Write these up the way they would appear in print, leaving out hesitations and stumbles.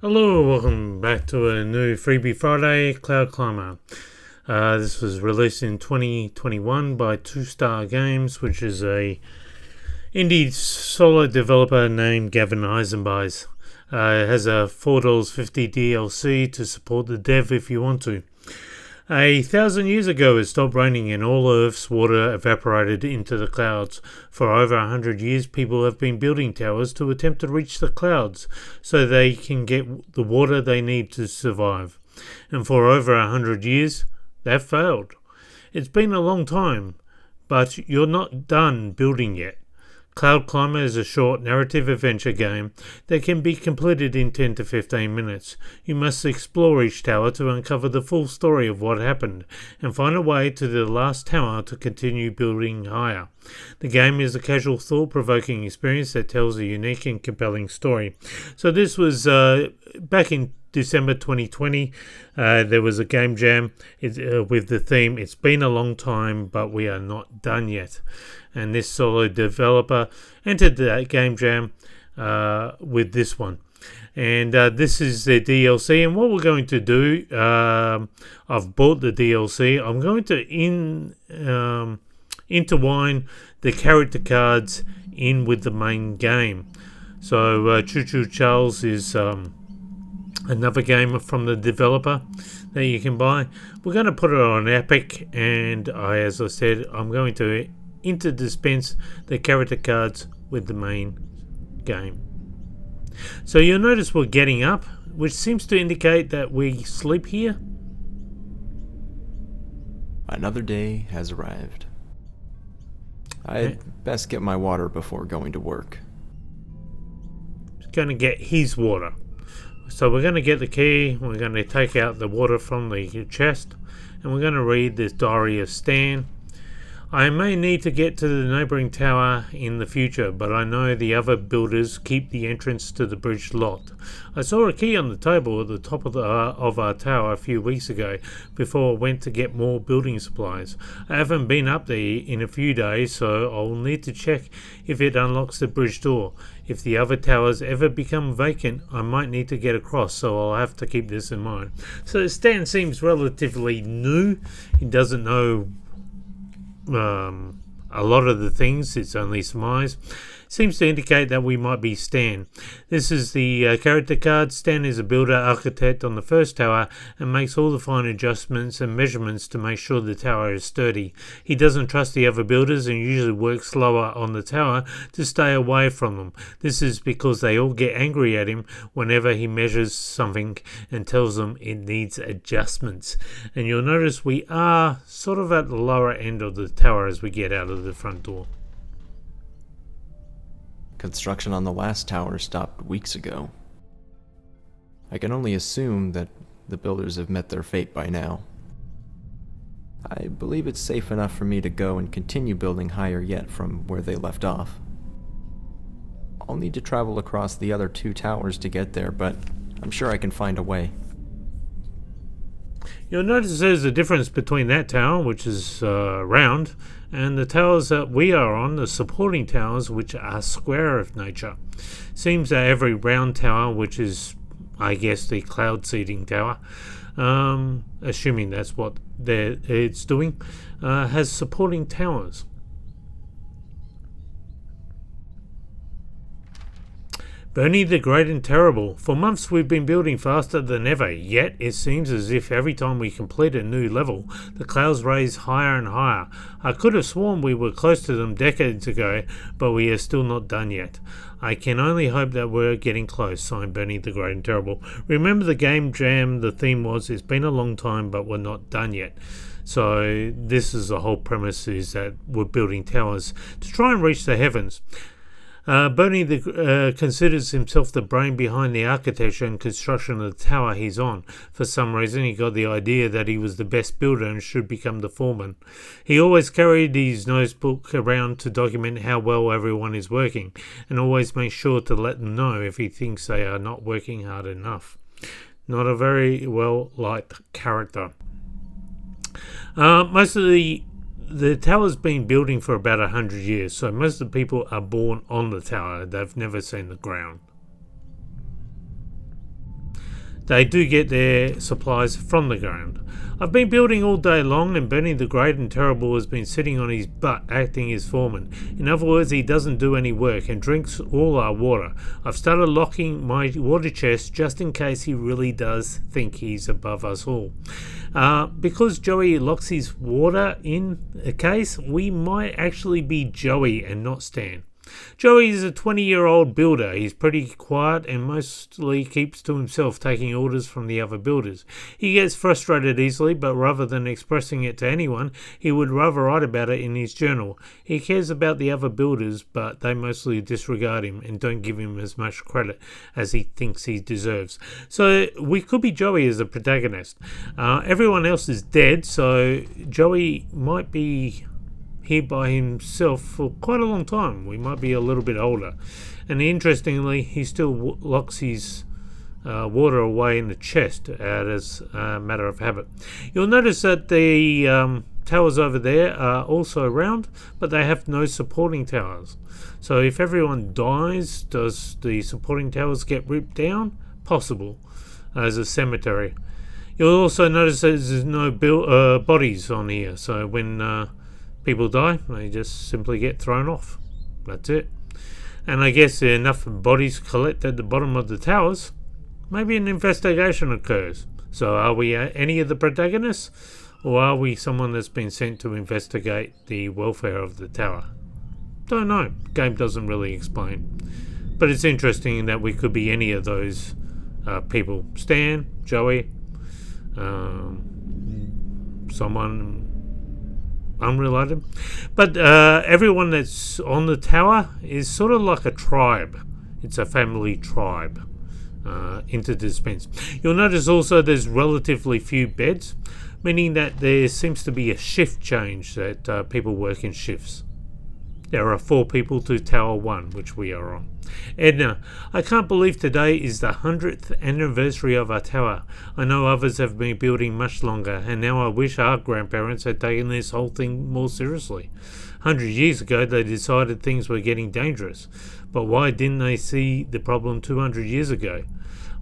Hello, welcome back to a new Freebie Friday Cloud Climber. This was released in 2021 by Two Star Games, which is a indie solo developer named Gavin Eisenbeis. It has a $4.50 DLC to support the dev if you want to. 1,000 years ago it stopped raining and all Earth's water evaporated into the clouds. For over 100 years people have been building towers to attempt to reach the clouds so they can get the water they need to survive. And for over 100 years they've failed. It's been a long time, but you're not done building yet. Cloud Climber is a short narrative adventure game that can be completed in 10 to 15 minutes. You must explore each tower to uncover the full story of what happened and find a way to the last tower to continue building higher. The game is a casual, thought-provoking experience that tells a unique and compelling story. So this was back in December 2020. There was a game jam with the theme "It's been a long time, but we are not done yet." And this solo developer entered that game jam with this one. And this is the DLC. And what we're going to do, I've bought the DLC. I'm going to intertwine the character cards in with the main game. So Choo Choo Charles is another game from the developer that you can buy. We're going to put it on Epic, and as I said, I'm going to interdispense the character cards with the main game. So you'll notice we're getting up, which seems to indicate that we sleep here. Another day has arrived. I'd best get my water before going to work. Going to get his water. So we're going to get the key, we're going to take out the water from the chest, and we're going to read this diary of Stan. I may need to get to the neighbouring tower in the future, but I know the other builders keep the entrance to the bridge locked. I saw a key on the table at the top of our tower a few weeks ago before I went to get more building supplies. I haven't been up there in a few days, so I'll need to check if it unlocks the bridge door. If the other towers ever become vacant, I might need to get across, so I'll have to keep this in mind. So Stan seems relatively new. He doesn't know a lot of the things. It's only surmise. Seems to indicate that we might be Stan. This is the character card. Stan is a builder architect on the first tower and makes all the fine adjustments and measurements to make sure the tower is sturdy. He doesn't trust the other builders and usually works slower on the tower to stay away from them. This is because they all get angry at him whenever he measures something and tells them it needs adjustments. And you'll notice we are sort of at the lower end of the tower as we get out of the front door. Construction on the last tower stopped weeks ago. I can only assume that the builders have met their fate by now. I believe it's safe enough for me to go and continue building higher yet from where they left off. I'll need to travel across the other two towers to get there, but I'm sure I can find a way. You'll notice there's a difference between that tower, which is round, and the towers that we are on, the supporting towers, which are square of nature. Seems that every round tower, which is, I guess, the cloud seeding tower, assuming that's what it's doing, has supporting towers. Bernie the Great and Terrible. For months we've been building faster than ever, yet it seems as if every time we complete a new level, the clouds raise higher and higher. I could have sworn we were close to them decades ago, but we are still not done yet. I can only hope that we're getting close. Signed, Bernie the Great and Terrible. Remember the game jam, the theme was, it's been a long time, but we're not done yet. So this is the whole premise, is that we're building towers to try and reach the heavens. Bernie considers himself the brain behind the architecture and construction of the tower he's on. For some reason he got the idea that he was the best builder and should become the foreman. He always carried his notebook around to document how well everyone is working, and always makes sure to let them know if he thinks they are not working hard enough. Not a very well liked character. Most of the tower's been building for about 100 years, so most of the people are born on the tower. They've never seen the ground. They do get their supplies from the ground. I've been building all day long, and Benny the Great and Terrible has been sitting on his butt acting as foreman. In other words, he doesn't do any work and drinks all our water. I've started locking my water chest just in case he really does think he's above us all. Because Joey locks his water in a case, we might actually be Joey and not Stan. Joey is a 20-year-old builder. He's pretty quiet and mostly keeps to himself, taking orders from the other builders. He gets frustrated easily, but rather than expressing it to anyone, he would rather write about it in his journal. He cares about the other builders, but they mostly disregard him and don't give him as much credit as he thinks he deserves. So we could be Joey as the protagonist. Everyone else is dead, so Joey might be here by himself for quite a long time. We might be a little bit older. And interestingly, he still locks his water away in the chest as a matter of habit. You'll notice that the towers over there are also round, but they have no supporting towers. So if everyone dies, does the supporting towers get ripped down? Possible, as a cemetery. You'll also notice that there's no bodies on here, so when people die, they just simply get thrown off. That's it. And I guess enough bodies collect at the bottom of the towers, maybe an investigation occurs. So are we any of the protagonists, or are we someone that's been sent to investigate the welfare of the tower? Don't know. Game doesn't really explain. But it's interesting that we could be any of those people. Stan, Joey, someone unrelated, but everyone that's on the tower is sort of like a tribe. It's a family tribe, interdispense. You'll notice also there's relatively few beds, meaning that there seems to be a shift change, that people work in shifts. There are 4 people to Tower 1, which we are on. Edna, I can't believe today is the 100th anniversary of our tower. I know others have been building much longer, and now I wish our grandparents had taken this whole thing more seriously. 100 years ago they decided things were getting dangerous, but why didn't they see the problem 200 years ago,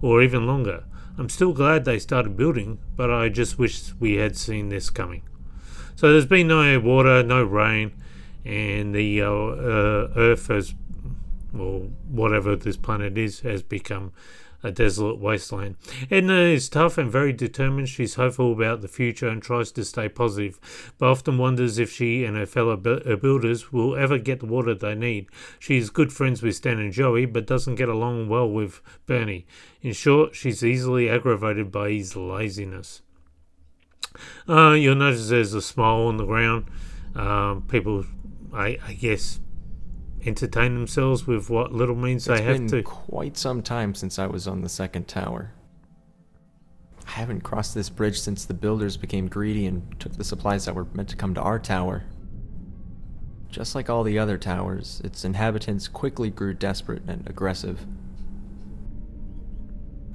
or even longer? I'm still glad they started building, but I just wish we had seen this coming. So there's been no water, no rain, and the Earth has, or whatever this planet is, has become a desolate wasteland. Edna is tough and very determined. She's hopeful about the future and tries to stay positive, but often wonders if she and her fellow builders will ever get the water they need. She is good friends with Stan and Joey, but doesn't get along well with Bernie. In short, she's easily aggravated by his laziness. You'll notice there's a smile on the ground. People, I guess, entertain themselves with what little means they have to. It's been quite some time since I was on the second tower. I haven't crossed this bridge since the builders became greedy and took the supplies that were meant to come to our tower. Just like all the other towers, its inhabitants quickly grew desperate and aggressive.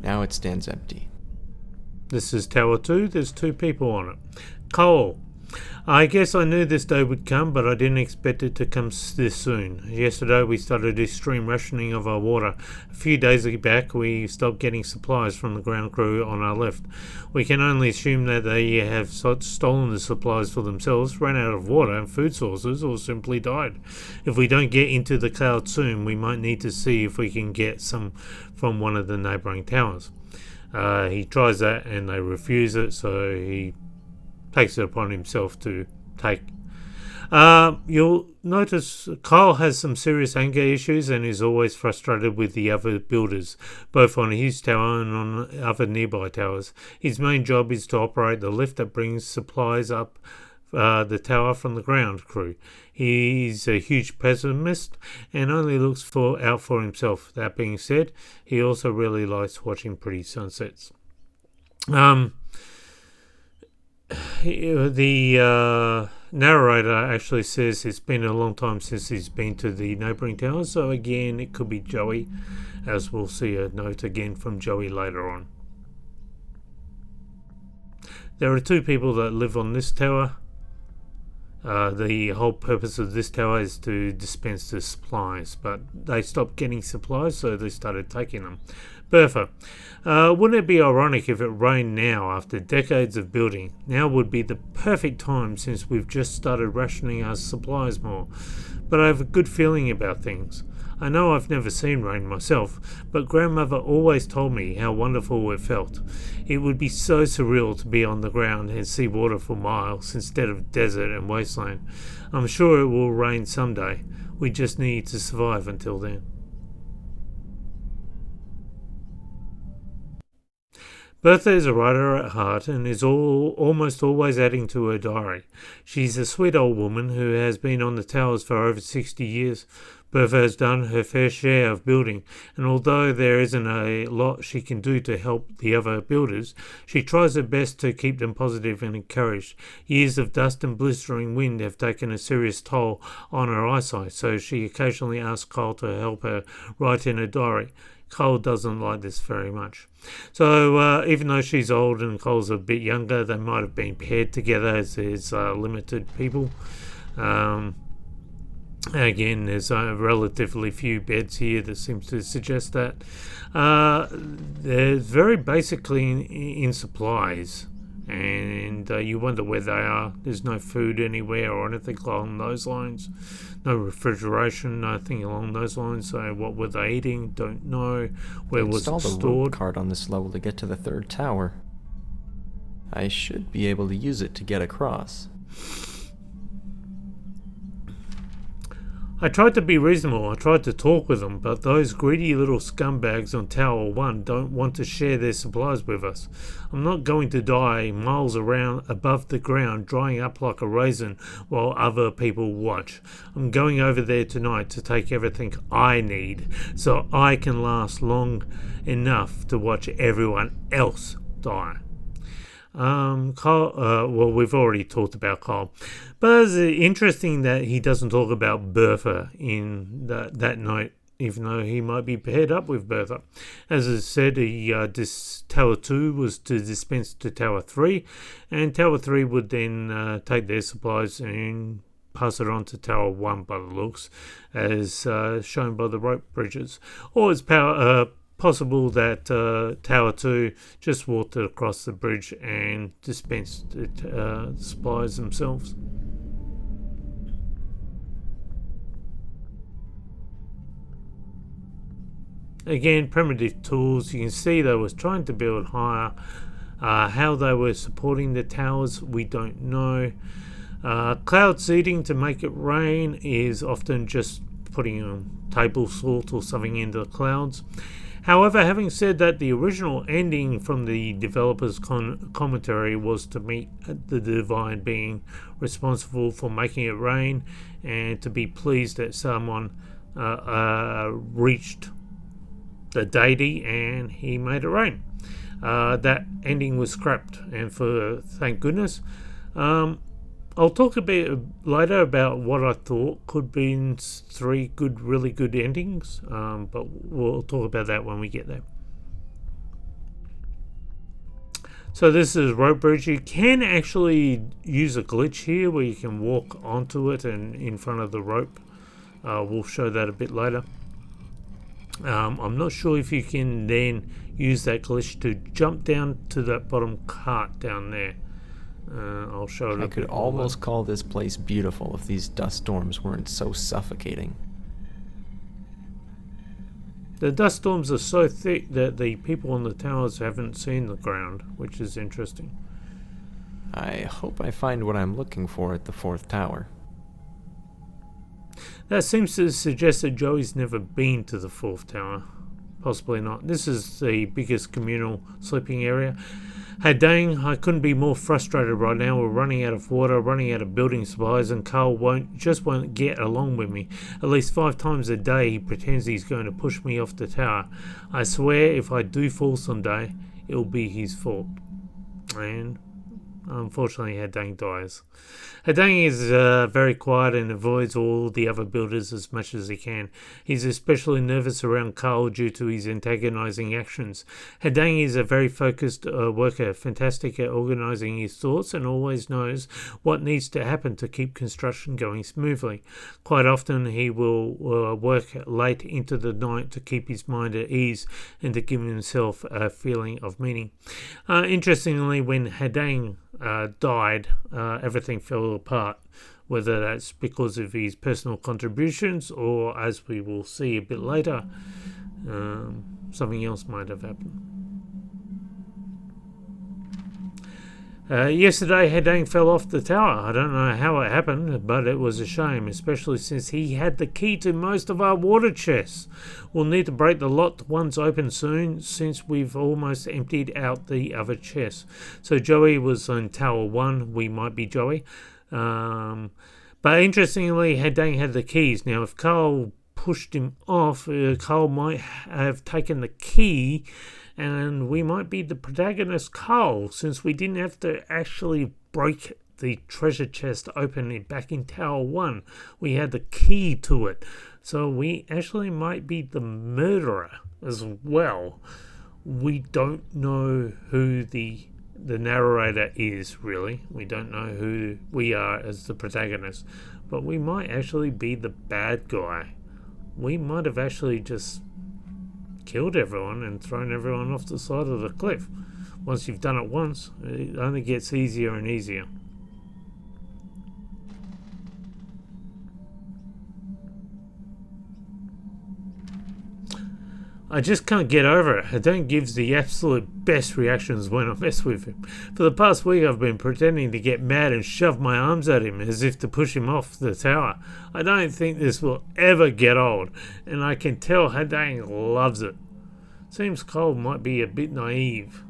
Now it stands empty. This is Tower 2. There's 2 people on it. Cole. I guess I knew this day would come, but I didn't expect it to come this soon. Yesterday we started extreme rationing of our water. A few days back we stopped getting supplies from the ground crew on our left. We can only assume that they have stolen the supplies for themselves, ran out of water and food sources, or simply died. If we don't get into the cloud soon, we might need to see if we can get some from one of the neighbouring towers. He tries that and they refuse it, so he takes it upon himself to take. You'll notice Kyle has some serious anger issues and is always frustrated with the other builders, both on his tower and on other nearby towers. His main job is to operate the lift that brings supplies up the tower from the ground crew. He's a huge pessimist and only looks out for himself. That being said, he also really likes watching pretty sunsets. The narrator actually says it's been a long time since he's been to the neighbouring towers, so again it could be Joey, as we'll see a note again from Joey later on. There are 2 people that live on this tower, The whole purpose of this tower is to dispense the supplies, but they stopped getting supplies, so they started taking them. Bertha, wouldn't it be ironic if it rained now after decades of building? Now would be the perfect time since we've just started rationing our supplies more. But I have a good feeling about things. I know I've never seen rain myself, but Grandmother always told me how wonderful it felt. It would be so surreal to be on the ground and see water for miles instead of desert and wasteland. I'm sure it will rain someday. We just need to survive until then. Bertha is a writer at heart and is almost always adding to her diary. She's a sweet old woman who has been on the towers for over 60 years. Bertha has done her fair share of building, and although there isn't a lot she can do to help the other builders, she tries her best to keep them positive and encouraged. Years of dust and blistering wind have taken a serious toll on her eyesight, so she occasionally asks Kyle to help her write in her diary. Cole doesn't like this very much. So even though she's old and Cole's a bit younger, they might have been paired together as there's limited people. Again, there's relatively few beds here that seems to suggest that. They're very basically in supplies, and you wonder where they are. There's no food anywhere or anything along those lines. No refrigeration, nothing along those lines. So what were they eating? Don't know. Where was it stored? stored? Install the rope cart on this level to get to the third tower. I should be able to use it to get across. I tried to be reasonable. I tried to talk with them, but those greedy little scumbags on Tower 1 don't want to share their supplies with us. I'm not going to die miles around above the ground, drying up like a raisin while other people watch. I'm going over there tonight to take everything I need, so I can last long enough to watch everyone else die. Kyle, well, we've already talked about Kyle, but it's interesting that he doesn't talk about Bertha in that note, even though he might be paired up with Bertha. As I said, Tower 2 was to dispense to Tower 3, and Tower 3 would then take their supplies and pass it on to Tower 1 by the looks, as shown by the rope bridges. Or it's possible that Tower 2 just walked across the bridge and dispensed supplies themselves. Again, primitive tools. You can see they was trying to build higher. How they were supporting the towers, we don't know. Cloud seeding to make it rain is often just putting a table salt or something into the clouds. However, having said that, the original ending from the developer's commentary was to meet the divine being responsible for making it rain and to be pleased that someone reached the deity and he made it rain. That ending was scrapped, and thank goodness. I'll talk a bit later about what I thought could be 3 really good endings, but we'll talk about that when we get there. So this is rope bridge. You can actually use a glitch here where you can walk onto it and in front of the rope. We'll show that a bit later. I'm not sure if you can then use that glitch to jump down to that bottom cart down there. I'll show it. I could almost call this place beautiful if these dust storms weren't so suffocating. The dust storms are so thick that the people on the towers haven't seen the ground, which is interesting. I hope I find what I'm looking for at the 4th tower. That seems to suggest that Joey's never been to the 4th tower. Possibly not. This is the biggest communal sleeping area. Hey dang, I couldn't be more frustrated right now. We're running out of water, running out of building supplies, and Carl won't get along with me. At least 5 times a day he pretends he's going to push me off the tower. I swear if I do fall someday, it'll be his fault. And unfortunately, Hadang dies. Hadang is very quiet and avoids all the other builders as much as he can. He's especially nervous around Carl due to his antagonizing actions. Hadang is a very focused worker, fantastic at organizing his thoughts and always knows what needs to happen to keep construction going smoothly. Quite often he will work late into the night to keep his mind at ease and to give himself a feeling of meaning. Interestingly, when Hadang died, everything fell apart, whether that's because of his personal contributions or, as we will see a bit later, something else might have happened. Yesterday, Hadang fell off the tower. I don't know how it happened, but it was a shame, especially since he had the key to most of our water chests. We'll need to break the locked ones open soon, since we've almost emptied out the other chests. So Joey was on Tower 1. We might be Joey. But interestingly, Hadang had the keys. Now, if Carl pushed him off, Carl might have taken the key, and we might be the protagonist, Carl, since we didn't have to actually break the treasure chest open back in Tower 1. We had the key to it. So we actually might be the murderer as well. We don't know who the narrator is, really. We don't know who we are as the protagonist. But we might actually be the bad guy. We might have actually just killed everyone and thrown everyone off the side of the cliff. Once you've done it once, it only gets easier and easier. I just can't get over it. Hadang gives the absolute best reactions when I mess with him. For the past week I've been pretending to get mad and shove my arms at him as if to push him off the tower. I don't think this will ever get old, and I can tell Hadang loves it. Seems Cole might be a bit naive.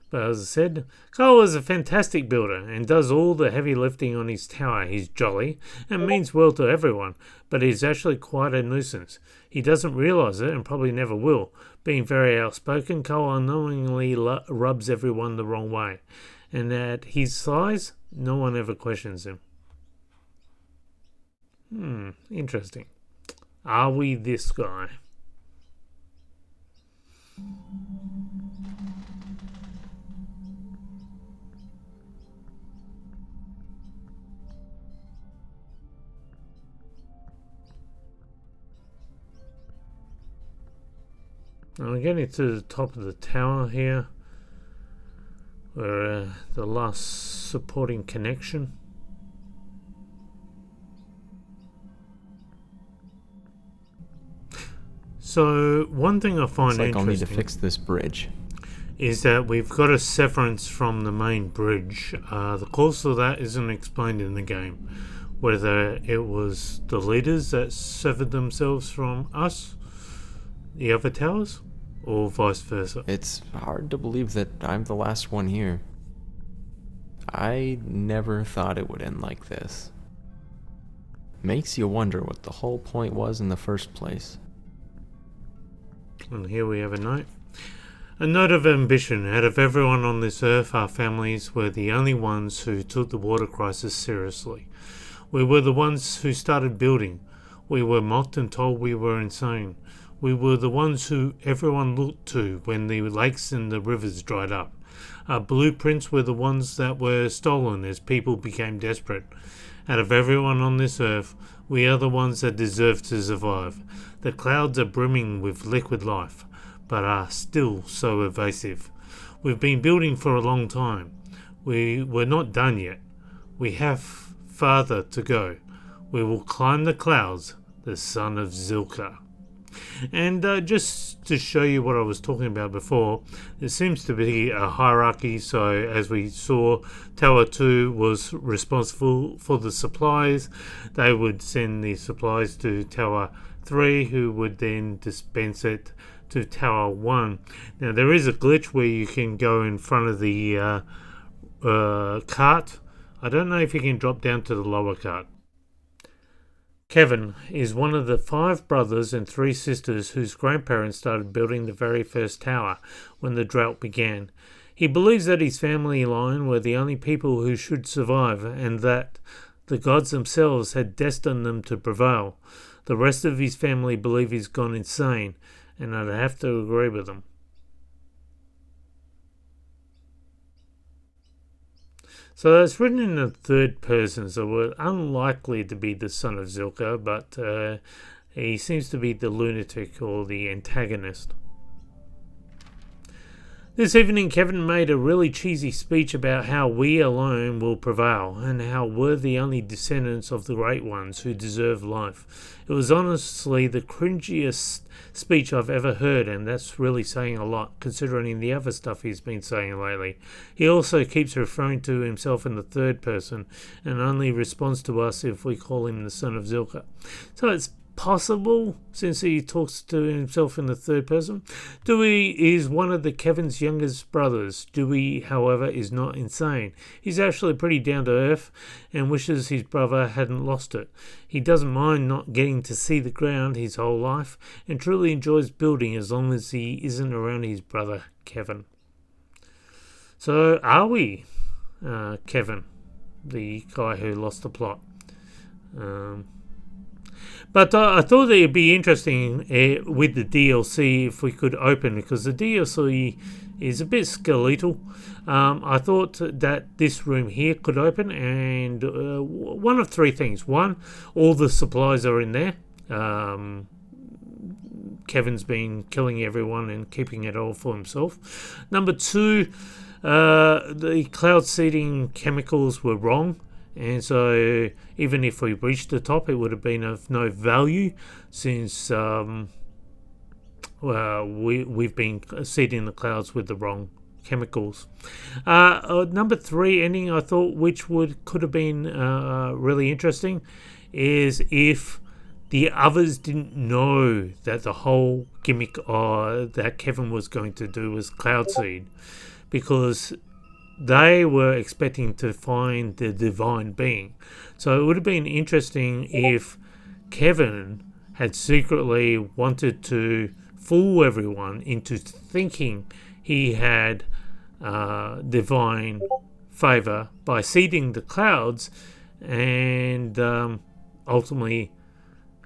But as I said, Cole is a fantastic builder and does all the heavy lifting on his tower. He's jolly and means well to everyone, but he's actually quite a nuisance. He doesn't realise it and probably never will. Being very outspoken, Cole unknowingly rubs everyone the wrong way. And at his size, no one ever questions him. Interesting. Are we this guy? Now we're getting to the top of the tower here, where the last supporting connection. So one thing I find interesting, I'll need to fix this bridge, is that we've got a severance from the main bridge. The cause of that isn't explained in the game, whether it was the leaders that severed themselves from us, the other towers, or vice versa. It's hard to believe that I'm the last one here. I never thought it would end like this. Makes you wonder what the whole point was in the first place. And here we have a note. A note of ambition. Out of everyone on this earth, our families were the only ones who took the water crisis seriously. We were the ones who started building. We were mocked and told we were insane. We were the ones who everyone looked to when the lakes and the rivers dried up. Our blueprints were the ones that were stolen as people became desperate. Out of everyone on this earth, we are the ones that deserve to survive. The clouds are brimming with liquid life, but are still so evasive. We've been building for a long time. We're not done yet. We have farther to go. We will climb the clouds, the son of Zilka. And just to show you what I was talking about before, there seems to be a hierarchy. So as we saw, Tower 2 was responsible for the supplies. They would send the supplies to Tower 3, who would then dispense it to Tower 1. Now there is a glitch where you can go in front of the cart. I don't know if you can drop down to the lower cart. Kevin is one of the 5 brothers and 3 sisters whose grandparents started building the very first tower when the drought began. He believes that his family line were the only people who should survive, and that the gods themselves had destined them to prevail. The rest of his family believe he's gone insane, and I'd have to agree with them. So it's written in the third person, so we're unlikely to be the son of Zilka, but he seems to be the lunatic or the antagonist. This evening, Kevin made a really cheesy speech about how we alone will prevail and how we're the only descendants of the great ones who deserve life. It was honestly the cringiest speech I've ever heard, and that's really saying a lot considering the other stuff he's been saying lately. He also keeps referring to himself in the third person and only responds to us if we call him the son of Zilka. So it's possible, since he talks to himself in the third person. Dewey is one of the Kevin's youngest brothers. Dewey, however, is not insane. He's actually pretty down to earth and wishes his brother hadn't lost it. He doesn't mind not getting to see the ground his whole life and truly enjoys building as long as he isn't around his brother Kevin. So are we Kevin, the guy who lost the plot? But I thought it'd be interesting with the DLC if we could open, because the DLC is a bit skeletal. I thought that this room here could open, and one of three things. One, all the supplies are in there. Kevin's been killing everyone and keeping it all for himself. Number two, the cloud seeding chemicals were wrong. And so even if we reached the top, it would have been of no value, since we've been seeding the clouds with the wrong chemicals. Number three ending, I thought, which could have been really interesting, is if the others didn't know that the whole gimmick that Kevin was going to do was cloud seed, because they were expecting to find the divine being. So it would have been interesting if Kevin had secretly wanted to fool everyone into thinking he had divine favor by seeding the clouds, and ultimately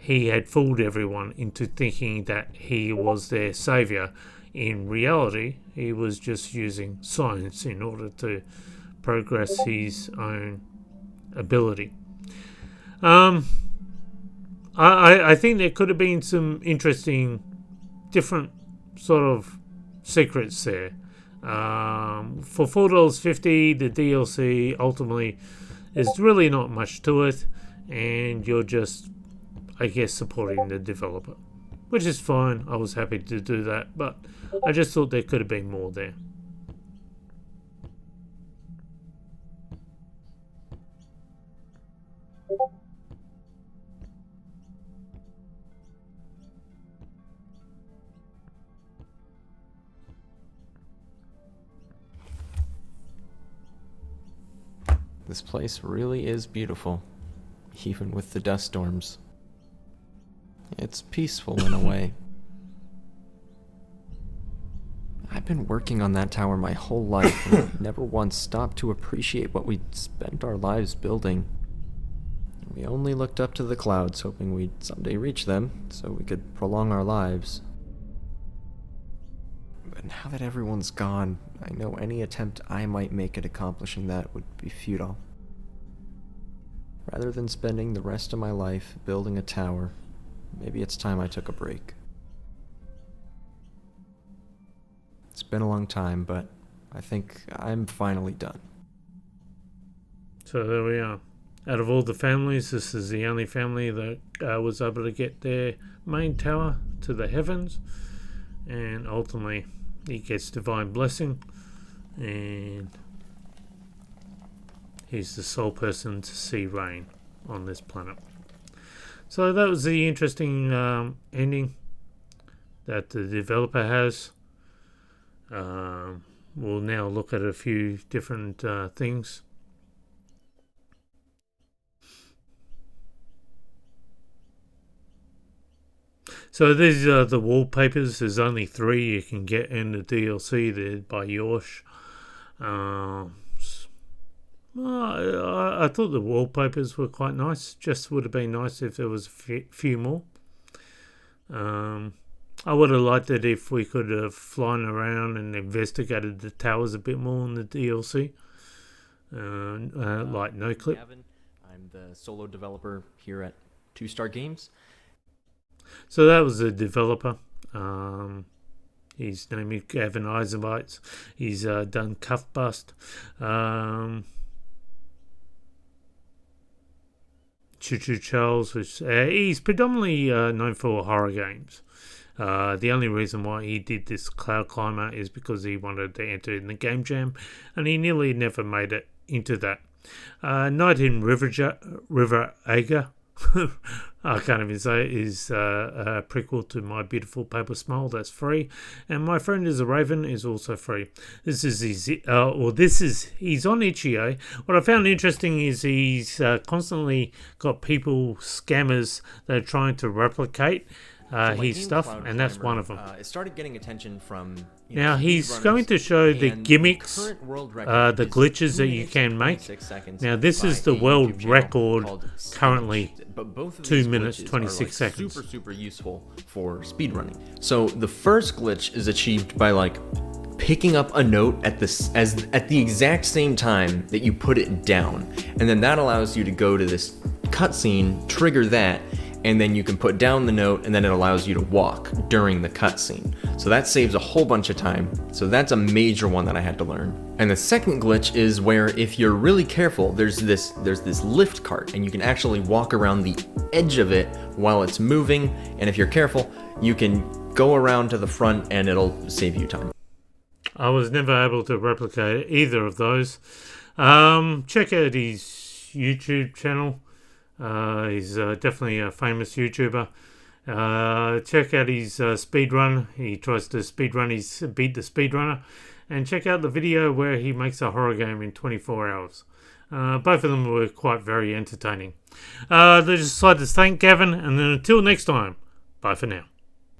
he had fooled everyone into thinking that he was their savior. In reality, he was just using science in order to progress his own ability. I think there could have been some interesting, different sort of secrets there. For $4.50, the DLC ultimately is really not much to it, and you're just, I guess, supporting the developer, which is fine. I was happy to do that, but I just thought there could have been more there. This place really is beautiful, even with the dust storms. It's peaceful in a way. I've been working on that tower my whole life, and I've never once stopped to appreciate what we'd spent our lives building. We only looked up to the clouds, hoping we'd someday reach them, so we could prolong our lives. But now that everyone's gone, I know any attempt I might make at accomplishing that would be futile. Rather than spending the rest of my life building a tower, maybe it's time I took a break. It's been a long time, but I think I'm finally done. So there we are. Out of all the families, this is the only family that was able to get their main tower to the heavens, and ultimately he gets divine blessing, and he's the sole person to see rain on this planet. So that was the interesting ending that the developer has. We'll now look at a few different things. So these are the wallpapers. There's only 3 you can get in the DLC. They're by Yosh. I thought the wallpapers were quite nice. Just would have been nice if there was a few more. I would have liked it if we could have flown around and investigated the towers a bit more in the DLC. Like No Clip. Gavin, I'm the solo developer here at 2-Star Games. So that was the developer. His name is Gavin Eisenbites. He's done Cuff Bust. Choo Choo Charles, which he's predominantly known for horror games. The only reason why he did this Cloud Climber is because he wanted to enter in the Game Jam, and he nearly never made it into that. Night in River Aga, I can't even say it, is a prequel to My Beautiful Paper Smile. That's free, and My Friend is a Raven is also free. This is his, he's on itch.io. What I found interesting is he's constantly got scammers that are trying to replicate his stuff, and that's one of them. It started getting attention from now he's going to show the gimmicks, the glitches that you can make. Now this is the world record currently, 2 minutes 26 seconds. Super useful for speedrunning. So the first glitch is achieved by picking up a note at the exact same time that you put it down, and then that allows you to go to this cutscene, trigger that, and then you can put down the note, and then it allows you to walk during the cutscene. So that saves a whole bunch of time. So that's a major one that I had to learn. And the second glitch is where, if you're really careful, there's this lift cart, and you can actually walk around the edge of it while it's moving. And if you're careful, you can go around to the front, and it'll save you time. I was never able to replicate either of those. Check out his YouTube channel. He's definitely a famous YouTuber. Check out his speedrun. He tries to speedrun beat the speedrunner. And check out the video where he makes a horror game in 24 hours. Both of them were quite very entertaining. They decided to thank Gavin, and then until next time, bye for now.